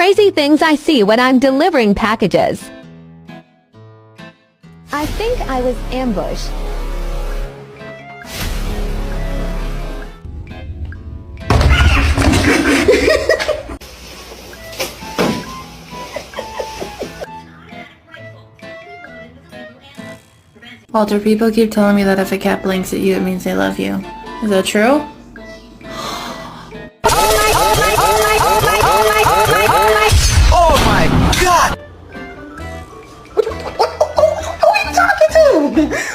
crazy things I see when I'm delivering packages. I think I was ambushed. Walter, people keep telling me that if a cat blinks at you, it means they love you. Is that true? Oh my god! Who are you talking to?